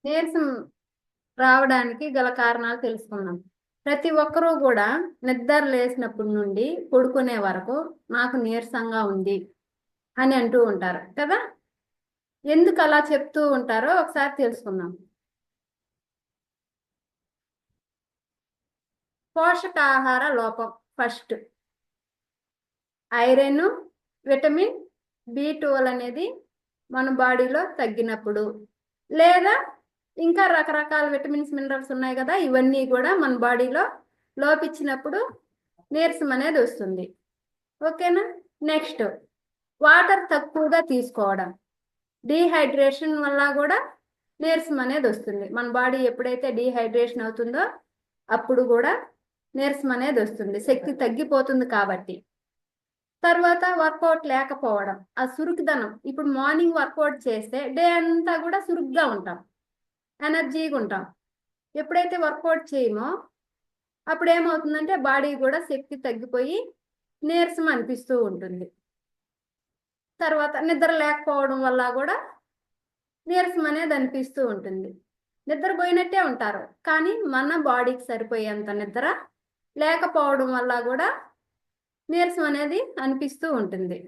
నీరసం రావడానికి గల కారణాలు తెలుసుకుందాం. ప్రతి ఒక్కరూ కూడా నిద్ర లేచినప్పటి నుండి పడుకునే వరకు నాకు నీరసంగా ఉంది అని అంటూ ఉంటారు కదా. ఎందుకు అలా చెప్తూ ఉంటారో ఒకసారి తెలుసుకుందాం. పోషకాహార లోపం ఫస్ట్. ఐరన్, విటమిన్ B12 అనేది మన బాడీలో తగ్గినప్పుడు, లేదా ఇంకా రకరకాల విటమిన్స్ మినరల్స్ ఉన్నాయి కదా, ఇవన్నీ కూడా మన బాడీలో లోపించినప్పుడు నీరసం అనేది వస్తుంది. ఓకేనా. నెక్స్ట్, వాటర్ తక్కువగా తీసుకోవడం. డీహైడ్రేషన్ వల్ల కూడా నీరసం అనేది వస్తుంది. మన బాడీ ఎప్పుడైతే డీహైడ్రేషన్ అవుతుందో అప్పుడు కూడా నీరసం అనేది వస్తుంది, శక్తి తగ్గిపోతుంది కాబట్టి. తర్వాత వర్కౌట్ లేకపోవడం, ఆ సురుకుదనం. ఇప్పుడు మార్నింగ్ వర్కౌట్ చేస్తే డే అంతా కూడా సురుగ్గా ఉంటాం, ఎనర్జీగా ఉంటాం. ఎప్పుడైతే వర్కౌట్ చేయమో అప్పుడు ఏమవుతుందంటే బాడీ కూడా శక్తి తగ్గిపోయి నీరసం అనిపిస్తూ ఉంటుంది. తర్వాత నిద్ర లేకపోవడం వల్ల కూడా నీరసం అనేది అనిపిస్తూ ఉంటుంది. నిద్రపోయినట్టే ఉంటారు కానీ మన బాడీకి సరిపోయేంత నిద్ర లేకపోవడం వల్ల కూడా నీరసం అనేది అనిపిస్తూ ఉంటుంది.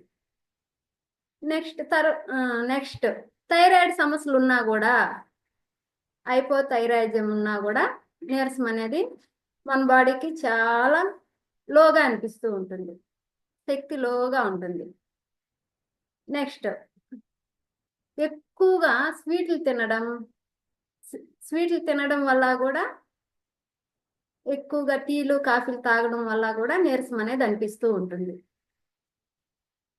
నెక్స్ట్ థైరాయిడ్ సమస్యలు ఉన్నా కూడా, హైపోథైరాయిజం ఉన్నా కూడా నీరసం అనేది మన బాడీకి చాలా లోగా అనిపిస్తూ ఉంటుంది, శక్తి లోగా ఉంటుంది. నెక్స్ట్, ఎక్కువగా స్వీట్లు తినడం వల్ల కూడా, ఎక్కువగా టీలు కాఫీలు తాగడం వల్ల కూడా నీరసం అనేది అనిపిస్తూ ఉంటుంది.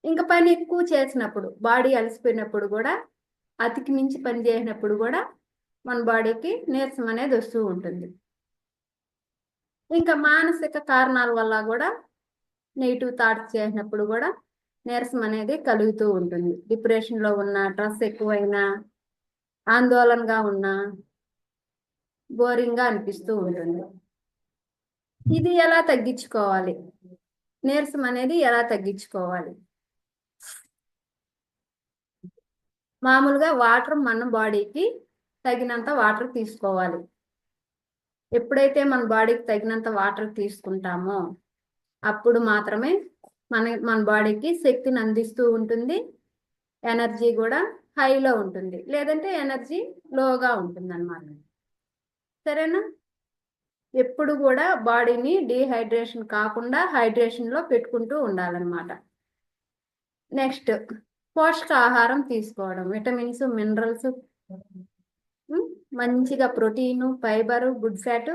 ఇంకా పని ఎక్కువ చేసినప్పుడు, బాడీ అలసిపోయినప్పుడు కూడా, అతికి మించి పని చేసినప్పుడు కూడా మన బాడీకి నీరసం అనేది వస్తూ ఉంటుంది. ఇంకా మానసిక కారణాల వల్ల కూడా, నెగిటివ్ థాట్స్ చేసినప్పుడు కూడా నీరసం అనేది కలుగుతూ ఉంటుంది. డిప్రెషన్లో ఉన్న, స్ట్రెస్ ఎక్కువైనా, ఆందోళనగా ఉన్నా, బోరింగ్గా అనిపిస్తూ ఉంటుంది. ఇది ఎలా తగ్గించుకోవాలి, నీరసం అనేది ఎలా తగ్గించుకోవాలి? మామూలుగా వాటర్ మన బాడీకి తగినంత వాటర్ తీసుకోవాలి. ఎప్పుడైతే మన బాడీకి తగినంత వాటర్ తీసుకుంటామో అప్పుడు మాత్రమే మన బాడీకి శక్తిని అందిస్తూ ఉంటుంది, ఎనర్జీ కూడా హైలో ఉంటుంది, లేదంటే ఎనర్జీ లోగా ఉంటుంది అన్నమాట. సరేనా. ఎప్పుడు కూడా బాడీని డీహైడ్రేషన్ కాకుండా హైడ్రేషన్లో పెట్టుకుంటూ ఉండాలన్నమాట. నెక్స్ట్, పోషకాహారం తీసుకోవడం. విటమిన్స్, మినరల్స్, మంచిగా ప్రోటీను, ఫైబరు, గుడ్ ఫ్యాట్,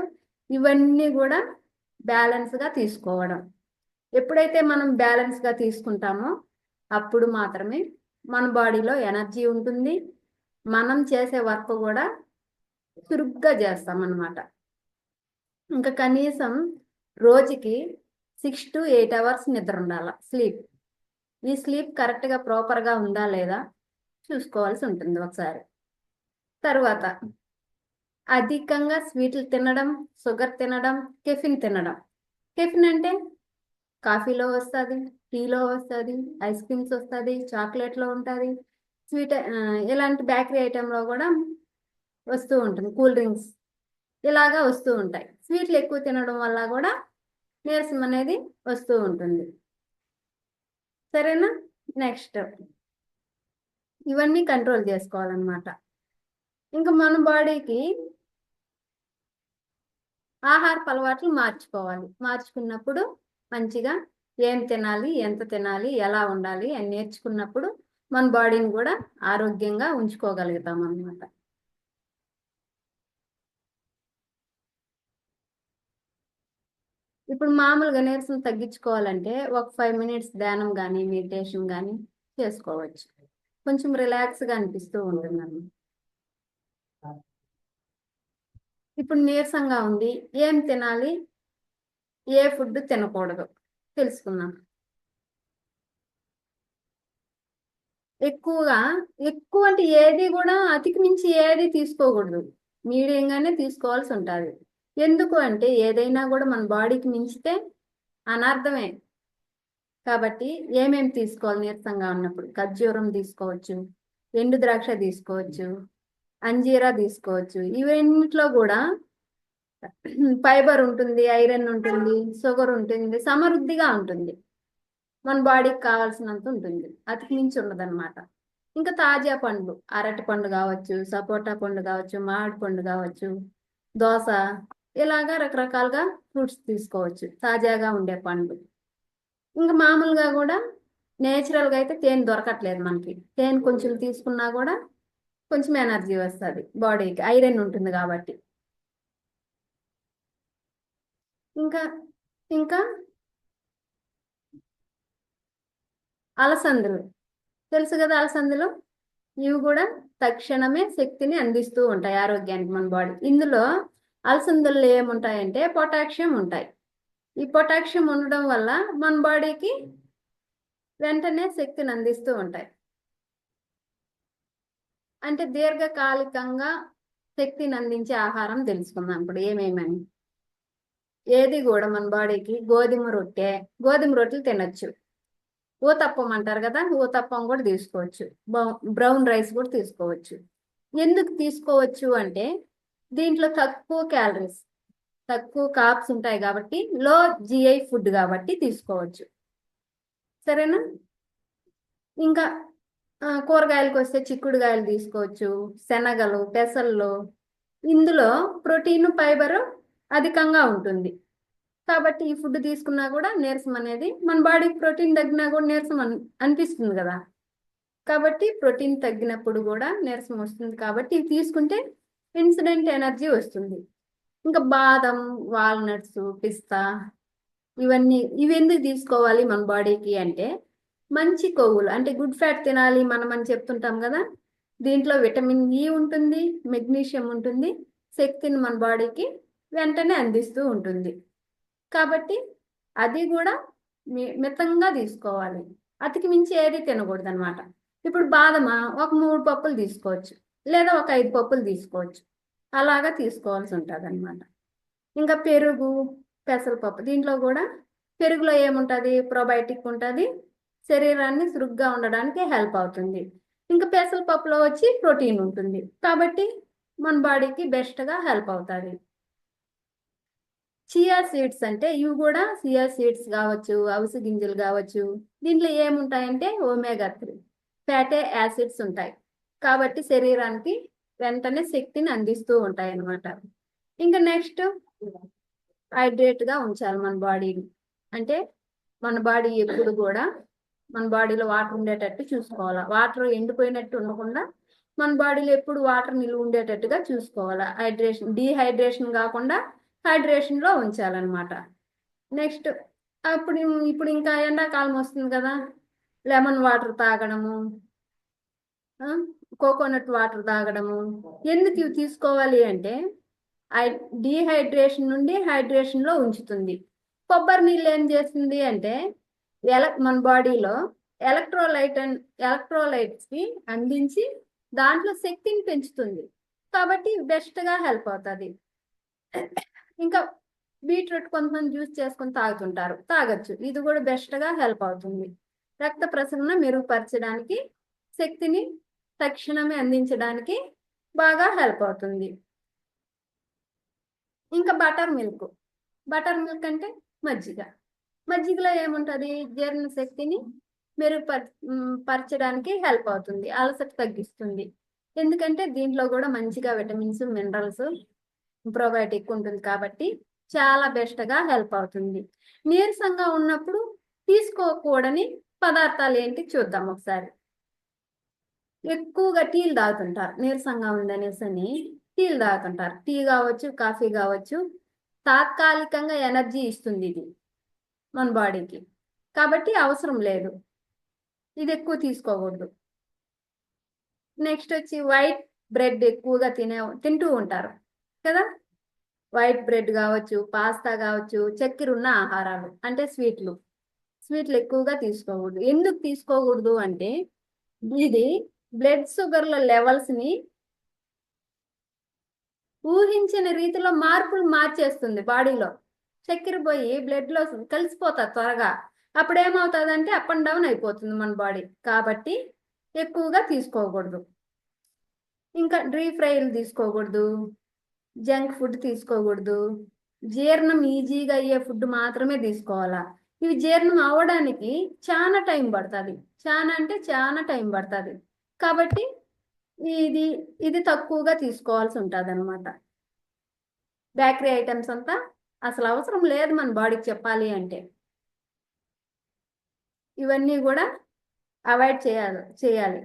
ఇవన్నీ కూడా బ్యాలెన్స్గా తీసుకోవడం. ఎప్పుడైతే మనం బ్యాలెన్స్గా తీసుకుంటామో అప్పుడు మాత్రమే మన బాడీలో ఎనర్జీ ఉంటుంది, మనం చేసే వర్క్ కూడా చురుగ్గా చేస్తాం అన్నమాట. ఇంకా కనీసం రోజుకి 6 to 8 hours నిద్ర ఉండాలి, స్లీప్. ఈ స్లీప్ కరెక్ట్గా ప్రాపర్గా ఉందా లేదా చూసుకోవాల్సి ఉంటుంది ఒకసారి. తర్వాత, అధికంగా స్వీట్లు తినడం, షుగర్ తినడం, కెఫిన్ తినడం. కెఫిన్ అంటే కాఫీలో వస్తుంది, టీలో వస్తుంది, ఐస్ క్రీమ్స్ వస్తుంది, చాక్లెట్లో ఉంటుంది, స్వీట్ ఇలాంటి బేకరీ ఐటెంలో కూడా వస్తూ ఉంటుంది, కూల్ డ్రింక్స్ ఇలాగా వస్తూ ఉంటాయి. స్వీట్లు ఎక్కువ తినడం వల్ల కూడా నీరసం అనేది వస్తూ ఉంటుంది. సరేనా. నెక్స్ట్, ఇవన్నీ కంట్రోల్ చేసుకోవాలన్నమాట. ఇంకా మన బాడీకి ఆహారపు అలవాట్లు మార్చుకోవాలి. మార్చుకున్నప్పుడు మంచిగా ఏం తినాలి, ఎంత తినాలి, ఎలా ఉండాలి అని నేర్చుకున్నప్పుడు మన బాడీని కూడా ఆరోగ్యంగా ఉంచుకోగలుగుతాం అన్నమాట. ఇప్పుడు మామూలుగా నీరసం తగ్గించుకోవాలంటే ఒక 5 minutes ధ్యానం కానీ, మెడిటేషన్ కానీ చేసుకోవచ్చు. కొంచెం రిలాక్స్గా అనిపిస్తూ ఉంటుంది అన్నమాట. ఇప్పుడు నీరసంగా ఉంది, ఏం తినాలి, ఏ ఫుడ్ తినకూడదు తెలుసుకుందాం. ఎక్కువ అంటే ఏది కూడా అతికి మించి ఏది తీసుకోకూడదు, మీడియంగానే తీసుకోవాల్సి ఉంటుంది. ఎందుకు అంటే ఏదైనా కూడా మన బాడీకి మించితే అనర్థమే. కాబట్టి ఏమేమి తీసుకోవాలి నీరసంగా ఉన్నప్పుడు? ఖర్జూరం తీసుకోవచ్చు, ఎండు ద్రాక్ష తీసుకోవచ్చు, అంజీరా తీసుకోవచ్చు. ఇవన్నిట్లో కూడా ఫైబర్ ఉంటుంది, ఐరన్ ఉంటుంది, షుగర్ ఉంటుంది, సమృద్ధిగా ఉంటుంది. మన బాడీకి కావాల్సినంత ఉంటుంది, అతికి మించి ఉండదన్నమాట. ఇంకా తాజా పండ్లు, అరటి పండు కావచ్చు, సపోటా పండు కావచ్చు, మామిడి పండు కావచ్చు, దోస, ఇలాగా రకరకాలుగా ఫ్రూట్స్ తీసుకోవచ్చు, తాజాగా ఉండే పండ్లు. ఇంకా మామూలుగా కూడా నేచురల్గా అయితే తేనె దొరకట్లేదు మనకి. తేనె కొంచెం తీసుకున్నా కూడా కొంచెం ఎనర్జీ వస్తుంది బాడీకి, ఐరన్ ఉంటుంది కాబట్టి. ఇంకా ఇంకా అలసందలు తెలుసు కదా, అలసందలు ఇవి కూడా తక్షణమే శక్తిని అందిస్తూ ఉంటాయి ఆరోగ్యానికి మన బాడీ. ఇందులో అలసందల్లో ఏముంటాయంటే పొటాషియం ఉంటాయి. ఈ పొటాషియం ఉండడం వల్ల మన బాడీకి వెంటనే శక్తిని అందిస్తూ ఉంటాయి. అంటే దీర్ఘకాలికంగా శక్తిని అందించే ఆహారం తెలుసుకుందాం ఇప్పుడు ఏమేమని. ఏది కూడా మన బాడీకి గోధుమ రొట్టెలు తినొచ్చు. ఊతప్పం అంటారు కదా, ఊతప్పం కూడా తీసుకోవచ్చు. బ్రౌన్ రైస్ కూడా తీసుకోవచ్చు. ఎందుకు తీసుకోవచ్చు అంటే దీంట్లో తక్కువ క్యాలరీస్, తక్కువ కార్బ్స్ ఉంటాయి కాబట్టి, లో జిఐ ఫుడ్ కాబట్టి తీసుకోవచ్చు. సరేనా? ఇంకా కూరగాయలకు వస్తే చిక్కుడుగాయలు తీసుకోవచ్చు, శనగలు, పెసల్లో. ఇందులో ప్రోటీన్, ఫైబర్ అధికంగా ఉంటుంది కాబట్టి ఈ ఫుడ్ తీసుకున్నా కూడా నీరసం అనేది, మన బాడీకి ప్రోటీన్ తగ్గినా కూడా నీరసం అనిపిస్తుంది కదా. కాబట్టి ప్రోటీన్ తగ్గినప్పుడు కూడా నీరసం వస్తుంది కాబట్టి ఇవి తీసుకుంటే ఇన్సిడెంట్ ఎనర్జీ వస్తుంది. ఇంకా బాదం, వాల్నట్స్, పిస్తా, ఇవి ఎందుకు తీసుకోవాలి మన బాడీకి అంటే మంచి కొవ్వులు, అంటే గుడ్ ఫ్యాట్ తినాలి మనం అని చెప్తుంటాం కదా. దీంట్లో విటమిన్ ఇ ఉంటుంది, మెగ్నీషియం ఉంటుంది, శక్తిని మన బాడీకి వెంటనే అందిస్తూ ఉంటుంది. కాబట్టి అది కూడా మితంగా తీసుకోవాలి, అతికి మించి ఏది తినకూడదు అనమాట. ఇప్పుడు బాదమ ఒక 3 పప్పులు తీసుకోవచ్చు, లేదా ఒక 5 పప్పులు తీసుకోవచ్చు, అలాగా తీసుకోవాల్సి ఉంటుంది అనమాట. ఇంకా పెరుగు, పెసరపప్పు, దీంట్లో కూడా పెరుగులో ఏముంటుంది, ప్రోబయోటిక్ ఉంటుంది, శరీరాన్ని చురుగ్గా ఉండడానికి హెల్ప్ అవుతుంది. ఇంకా పెసరపప్పులో వచ్చి ప్రోటీన్ ఉంటుంది కాబట్టి మన బాడీకి బెస్ట్గా హెల్ప్ అవుతుంది. చియా సీడ్స్ అంటే ఇవి కూడా, చియా సీడ్స్ కావచ్చు, అవిసె గింజలు కావచ్చు, దీంట్లో ఏముంటాయంటే ఒమేగా 3 ఫ్యాటీ యాసిడ్స్ ఉంటాయి కాబట్టి శరీరానికి వెంటనే శక్తిని అందిస్తూ ఉంటాయి అన్నమాట. ఇంకా నెక్స్ట్ హైడ్రేట్గా ఉంచాలి మన బాడీని. అంటే మన బాడీ ఎప్పుడు కూడా మన బాడీలో వాటర్ ఉండేటట్టు చూసుకోవాలి. వాటర్ ఎండిపోయినట్టు ఉండకుండా మన బాడీలో ఎప్పుడు వాటర్ నిల్వ ఉండేటట్టుగా చూసుకోవాలి. డీహైడ్రేషన్ కాకుండా హైడ్రేషన్లో ఉంచాలన్నమాట. నెక్స్ట్ ఇప్పుడు ఇంకా ఎండాకాలం వస్తుంది కదా, లెమన్ వాటర్ తాగడము, కోకోనట్ వాటర్ తాగడము. ఎందుకు ఇవి తీసుకోవాలి అంటే డీహైడ్రేషన్ నుండి హైడ్రేషన్లో ఉంచుతుంది. కొబ్బరి నీళ్ళు ఏం చేస్తుంది అంటే మన బాడీలో ఎలక్ట్రోలైట్స్కి అందించి దాంట్లో శక్తిని పెంచుతుంది కాబట్టి బెస్ట్గా హెల్ప్ అవుతుంది. ఇంకా బీట్రూట్ కొంతమంది జ్యూస్ చేసుకొని తాగుతుంటారు, తాగొచ్చు, ఇది కూడా బెస్ట్గా హెల్ప్ అవుతుంది. రక్త ప్రసరణ మెరుగుపరచడానికి, శక్తిని తక్షణమే అందించడానికి బాగా హెల్ప్ అవుతుంది. ఇంకా బటర్ మిల్క్ అంటే మజ్జిగలో ఏముంటుంది, జీర్ణ శక్తిని మెరుగుపరచడానికి హెల్ప్ అవుతుంది, అలసట తగ్గిస్తుంది. ఎందుకంటే దీంట్లో కూడా మంచిగా విటమిన్స్, మినరల్స్, ప్రోబయోటిక్ ఉంటుంది కాబట్టి చాలా బెస్ట్గా హెల్ప్ అవుతుంది. నీరసంగా ఉన్నప్పుడు తీసుకోకూడని పదార్థాలు ఏంటి చూద్దాం ఒకసారి. ఎక్కువగా టీలు తాగుతుంటారు, నీరసంగా ఉందనేసి అని టీలు తాగుతుంటారు. టీ కావచ్చు, కాఫీ కావచ్చు, తాత్కాలికంగా ఎనర్జీ ఇస్తుంది ఇది మన బాడీకి కాబట్టి అవసరం లేదు, ఇది ఎక్కువ తీసుకోకూడదు. నెక్స్ట్ వచ్చి వైట్ బ్రెడ్ ఎక్కువగా తింటూ ఉంటారు కదా. వైట్ బ్రెడ్ కావచ్చు, పాస్తా కావచ్చు, చక్కెర ఉన్న ఆహారాలు అంటే స్వీట్లు ఎక్కువగా తీసుకోకూడదు. ఎందుకు తీసుకోకూడదు అంటే ఇది బ్లడ్ షుగర్ల లెవెల్స్ని ఊహించిన రీతిలో మార్చేస్తుంది. బాడీలో చక్కెర పోయి బ్లడ్లో కలిసిపోతుంది త్వరగా. అప్పుడు ఏమవుతుందంటే అప్ అండ్ డౌన్ అయిపోతుంది మన బాడీ. కాబట్టి ఎక్కువగా తీసుకోకూడదు. ఇంకా డీప్ ఫ్రైలు తీసుకోకూడదు, జంక్ ఫుడ్ తీసుకోకూడదు, జీర్ణం ఈజీగా అయ్యే ఫుడ్ మాత్రమే తీసుకోవాలా. ఇవి జీర్ణం అవ్వడానికి చాలా టైం పడుతుంది, చాలా అంటే చాలా టైం పడుతుంది. కాబట్టి ఇది ఇది తక్కువగా తీసుకోవాల్సి ఉంటుంది అనమాట. బేకరీ ఐటమ్స్ అంతా అసలు అవసరం లేదు మన బాడీకి చెప్పాలి అంటే. ఇవన్నీ కూడా అవాయిడ్ చేయాలి.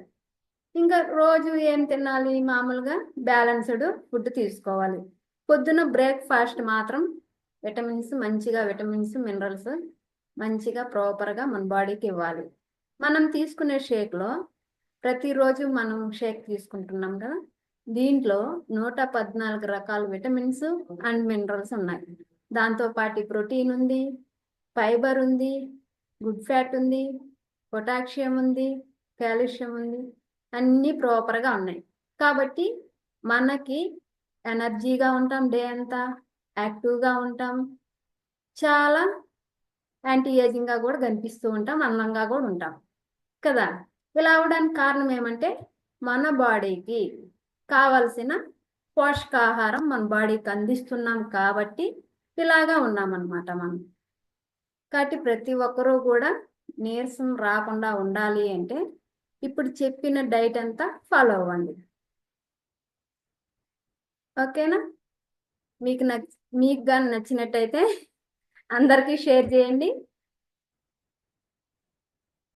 ఇంకా రోజు ఏం తినాలి, మామూలుగా బ్యాలెన్స్డ్ ఫుడ్ తీసుకోవాలి. పొద్దున బ్రేక్ఫాస్ట్ మాత్రం విటమిన్స్ మినరల్స్ మంచిగా ప్రాపర్గా మన బాడీకి ఇవ్వాలి. మనం తీసుకునే షేక్లో ప్రతిరోజు మనం షేక్ తీసుకుంటున్నాం కదా, దీంట్లో 114 రకాల విటమిన్స్ అండ్ మినరల్స్ ఉన్నాయి. దాంతోపాటు ప్రోటీన్ ఉంది, ఫైబర్ ఉంది, గుడ్ ఫ్యాట్ ఉంది, పొటాషియం ఉంది, కాల్షియం ఉంది, అన్నీ ప్రాపర్గా ఉన్నాయి. కాబట్టి మనకి ఎనర్జీగా ఉంటాం, డే అంతా యాక్టివ్గా ఉంటాం, చాలా యాంటీ ఏజింగ్గా కూడా కనిపిస్తూ ఉంటాం, అందంగా కూడా ఉంటాం కదా. ఇలా అవడానికి కారణం ఏమంటే మన బాడీకి కావలసిన పోషకాహారం మన బాడీకి అందిస్తున్నాం కాబట్టి ఇలాగా ఉన్నామన్నమాట మనం. కాబట్టి ప్రతి ఒక్కరూ కూడా నీరసం రాకుండా ఉండాలి అంటే ఇప్పుడు చెప్పిన డైట్ అంతా ఫాలో అవ్వండి. ఓకేనా? మీకు కానీ నచ్చినట్టయితే అందరికీ షేర్ చేయండి.